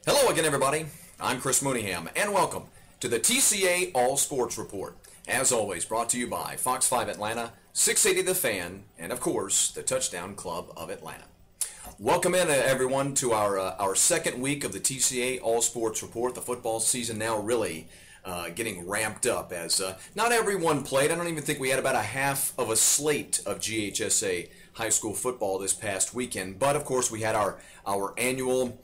Hello again, everybody. I'm Chris Mooneyham, and welcome to the TCA All Sports Report. As always, brought to you by Fox 5 Atlanta, 680 The Fan, and of course, the Touchdown Club of Atlanta. Welcome in, everyone, to our second week of the TCA All Sports Report. The football season now really getting ramped up as not everyone played. I don't even think we had about a half of a slate of GHSA high school football this past weekend. But of course, we had our annual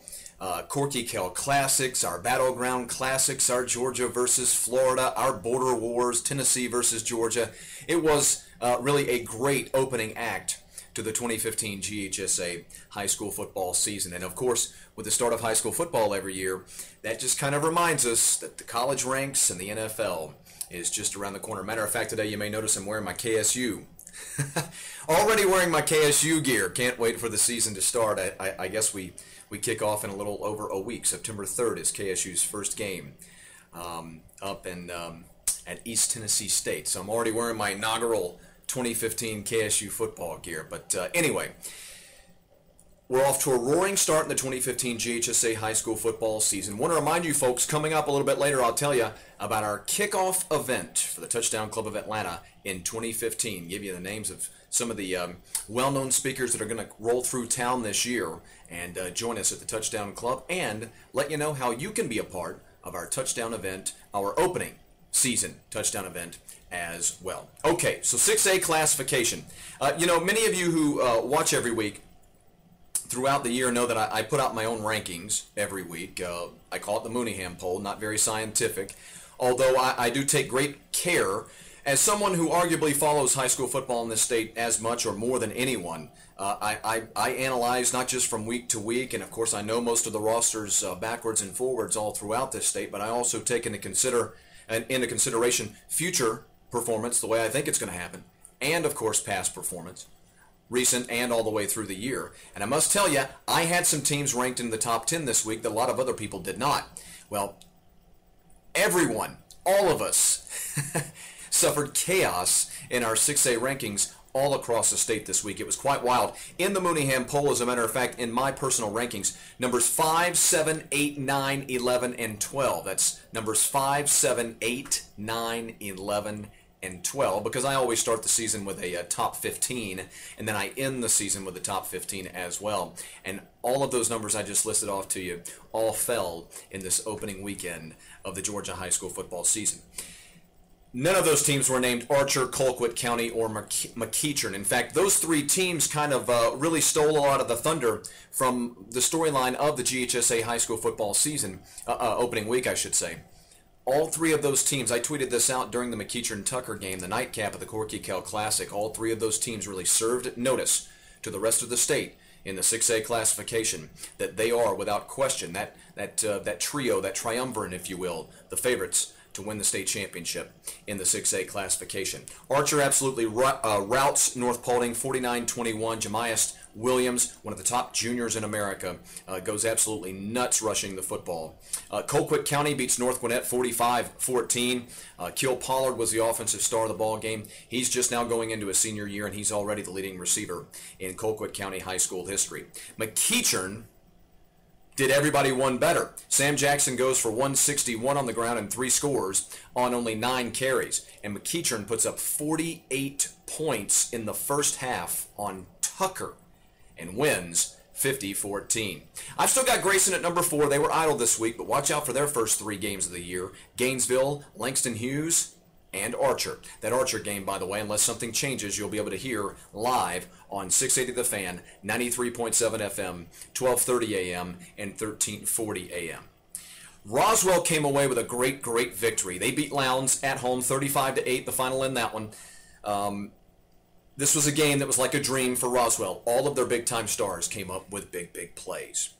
Corky Kell Classics, our Battleground Classics, our Georgia versus Florida, our Border Wars, Tennessee versus Georgia. It was really a great opening act to the 2015 GHSA high school football season. And of course, with the start of high school football every year, that just kind of reminds us that the college ranks and the NFL is just around the corner. Matter of fact, today you may notice I'm wearing my KSU. Already wearing my KSU gear. Can't wait for the season to start. I guess we kick off in a little over a week. September 3rd is KSU's first game up in at East Tennessee State. So I'm already wearing my inaugural 2015 KSU football gear. But anyway, we're off to a roaring start in the 2015 GHSA high school football season. Want to remind you folks, coming up a little bit later, I'll tell you about our kickoff event for the Touchdown Club of Atlanta in 2015. Give you the names of some of the well-known speakers that are going to roll through town this year and join us at the Touchdown Club, and let you know how you can be a part of our touchdown event, our opening season touchdown event as well. Okay, so 6A classification. Many of you who watch every week throughout the year know that I put out my own rankings every week. I call it the Mooneyham poll, not very scientific, although I do take great care. As someone who arguably follows high school football in this state as much or more than anyone, I analyze not just from week to week, and of course I know most of the rosters backwards and forwards all throughout this state, but I also take into consideration future performance, the way I think it's going to happen, and of course past performance, recent and all the way through the year. And I must tell you, I had some teams ranked in the top 10 this week that a lot of other people did not. Well, everyone, all of us, suffered chaos in our 6A rankings all across the state this week. It was quite wild. In the Mooneyham poll, as a matter of fact, in my personal rankings, numbers 5, 7, 8, 9, 11, and 12. That's numbers 5, 7, 8, 9, 11, and 12, because I always start the season with a top 15, and then I end the season with the top 15 as well. And all of those numbers I just listed off to you all fell in this opening weekend of the Georgia high school football season. None of those teams were named Archer, Colquitt County, or McEachern. In fact, those three teams kind of really stole a lot of the thunder from the storyline of the GHSA high school football season, opening week, I should say. All three of those teams, I tweeted this out during the McEachern-Tucker game, the nightcap of the Corky Kell Classic, all three of those teams really served notice to the rest of the state in the 6A classification that they are, without question, that trio, that triumvirate, if you will, the favorites to win the state championship in the 6A classification. Archer absolutely routs North Paulding 49-21. Jemias Williams, one of the top juniors in America, goes absolutely nuts rushing the football. Colquitt County beats North Gwinnett 45-14. Kiel Pollard was the offensive star of the ball game. He's just now going into his senior year, and he's already the leading receiver in Colquitt County high school history. McEachern did everybody one better. Sam Jackson goes for 161 on the ground and 3 scores on only 9 carries. And McEachern puts up 48 points in the first half on Tucker and wins 50-14. I've still got Grayson at number 4. They were idle this week, but watch out for their first 3 games of the year. Gainesville, Langston Hughes, and Archer. That Archer game, by the way, unless something changes, you'll be able to hear live on 680 The Fan, 93.7 FM, 1230 AM, and 1340 AM. Roswell came away with a great victory. They beat Lowndes at home 35-8, the final in that one. This was a game that was like a dream for Roswell. All of their big-time stars came up with big plays.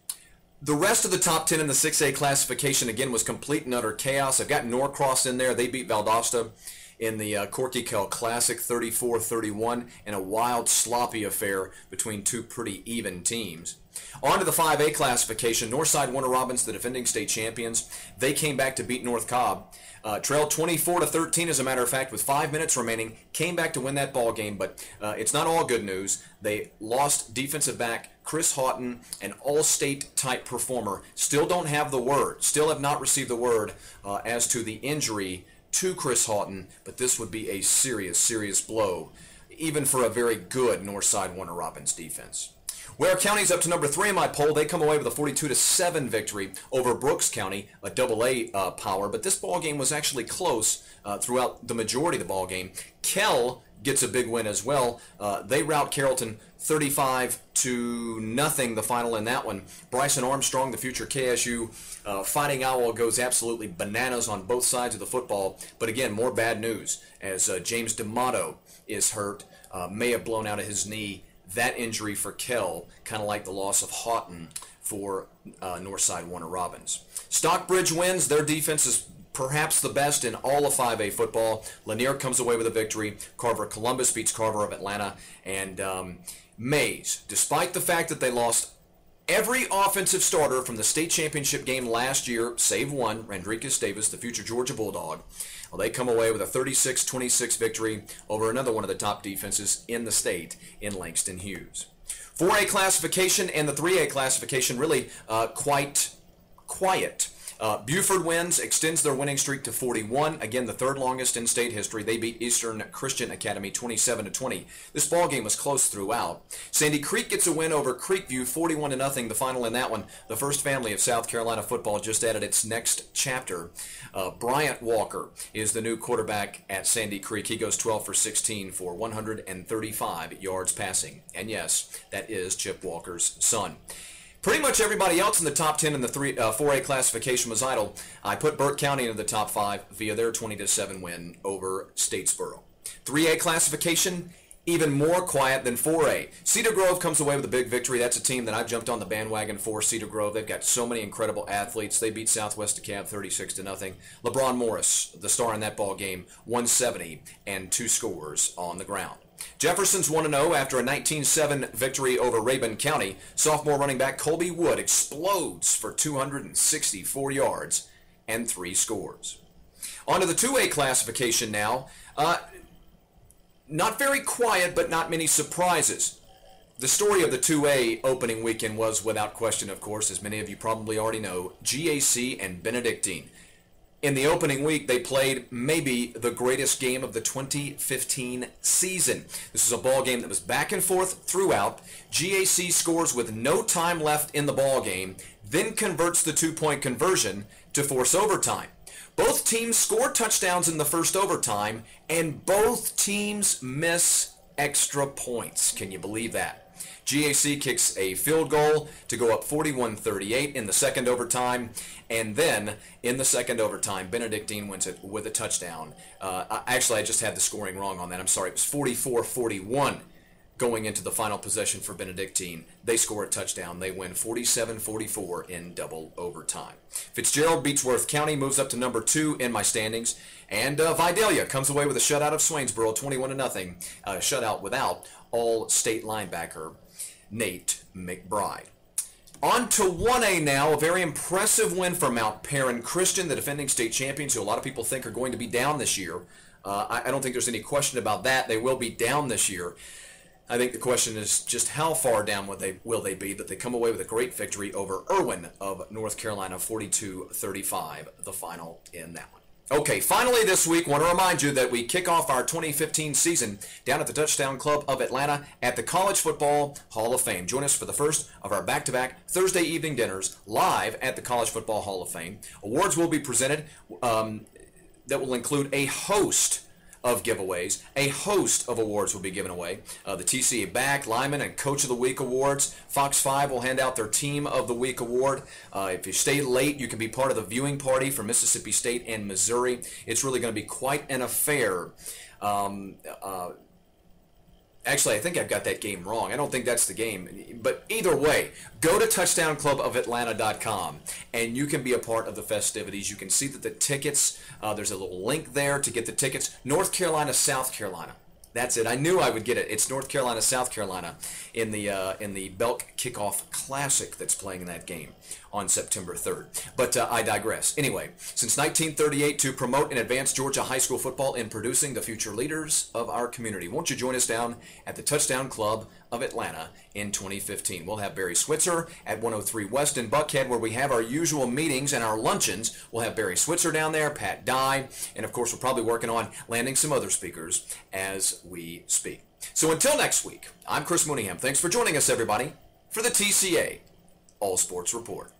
The rest of the top 10 in the 6A classification, again, was complete and utter chaos. I've got Norcross in there. They beat Valdosta in the Corky Kell Classic 34-31 in a wild, sloppy affair between two pretty even teams. On to the 5A classification. Northside Warner Robins, the defending state champions, they came back to beat North Cobb. Trailed 24-13, as a matter of fact, with 5 minutes remaining. Came back to win that ball game, but it's not all good news. They lost defensive back Chris Houghton, an all-state type performer, still don't have the word, still have not received the word as to the injury to Chris Houghton, but this would be a serious, serious blow, even for a very good Northside Warner Robins defense. Ware County's up to number 3 in my poll. They come away with a 42-7 victory over Brooks County, a AA power. But this ball game was actually close throughout the majority of the ball game. Kell gets a big win as well. They rout Carrollton 35-0, the final in that one. Bryson Armstrong, the future KSU Fighting Owl, goes absolutely bananas on both sides of the football. But again, more bad news as James D'Amato is hurt, may have blown out of his knee. That injury for Kell, kind of like the loss of Houghton for Northside Warner Robins. Stockbridge wins. Their defense is perhaps the best in all of 5A football. Lanier comes away with a victory. Columbus beats Carver of Atlanta. And Mays, despite the fact that they lost every offensive starter from the state championship game last year, save one, Randricus Davis, the future Georgia Bulldog, well, they come away with a 36-26 victory over another one of the top defenses in the state in Langston Hughes. 4A classification and the 3A classification really quite quiet. Buford wins, extends their winning streak to 41. Again, the third longest in state history. They beat Eastern Christian Academy 27-20. This ball game was close throughout. Sandy Creek gets a win over Creekview 41-0. The final in that one. The first family of South Carolina football just added its next chapter. Bryant Walker is the new quarterback at Sandy Creek. He goes 12 for 16 for 135 yards passing. And yes, that is Chip Walker's son. Pretty much everybody else in the top 10 in the 4A classification was idle. I put Burke County into the top 5 via their 20-7 win over Statesboro. 3A classification, even more quiet than 4A. Cedar Grove comes away with a big victory. That's a team that I've jumped on the bandwagon for, Cedar Grove. They've got so many incredible athletes. They beat Southwest DeKalb 36-0. LeBron Morris, the star in that ball game, 170 and 2 scores on the ground. Jefferson's 1-0 after a 19-7 victory over Rabun County. Sophomore running back Colby Wood explodes for 264 yards and 3 scores. On to the 2A classification now. Not very quiet, but not many surprises. The story of the 2A opening weekend was, without question, of course, as many of you probably already know, GAC and Benedictine. In the opening week, they played maybe the greatest game of the 2015 season. This is a ball game that was back and forth throughout. GAC scores with no time left in the ball game, then converts the 2-point conversion to force overtime. Both teams score touchdowns in the first overtime, and both teams miss extra points. Can you believe that? GAC kicks a field goal to go up 41-38 in the second overtime, and then in the second overtime, Benedictine wins it with a touchdown. Actually, I just had the scoring wrong on that. I'm sorry. It was 44-41 going into the final possession for Benedictine. They score a touchdown. They win 47-44 in double overtime. Fitzgerald beats Worth County, moves up to number 2 in my standings, and Vidalia comes away with a shutout of Swainsboro, 21-0. Shutout without all-state linebacker Nate McBride. On to 1A now, a very impressive win for Mount Perrin Christian, the defending state champions, who a lot of people think are going to be down this year. I don't think there's any question about that. They will be down this year. I think the question is just how far down will they be, that they come away with a great victory over Irwin of North Carolina, 42-35, the final in that one. Okay, finally this week, I want to remind you that we kick off our 2015 season down at the Touchdown Club of Atlanta at the College Football Hall of Fame. Join us for the first of our back-to-back Thursday evening dinners live at the College Football Hall of Fame. Awards will be presented that will include a host of giveaways. A host of awards will be given away. The TCA Back, Lyman, and Coach of the Week awards. Fox 5 will hand out their Team of the Week award. If you stay late, you can be part of the viewing party for Mississippi State and Missouri. It's really going to be quite an affair. Actually, I think I've got that game wrong. I don't think that's the game. But either way, go to touchdownclubofatlanta.com, and you can be a part of the festivities. You can see that the tickets, there's a little link there to get the tickets. North Carolina, South Carolina. That's it. I knew I would get it. It's North Carolina, South Carolina in the Belk Kickoff Classic that's playing in that game on September 3rd. But I digress. Anyway, since 1938 to promote and advance Georgia high school football in producing the future leaders of our community. Won't you join us down at the Touchdown Club of of Atlanta in 2015. We'll have Barry Switzer at 103 West in Buckhead, where we have our usual meetings and our luncheons. We'll have Barry Switzer down there, Pat Dye, and of course we're probably working on landing some other speakers as we speak. So until next week, I'm Chris Mooneyham. Thanks for joining us, everybody, for the TCA All Sports Report.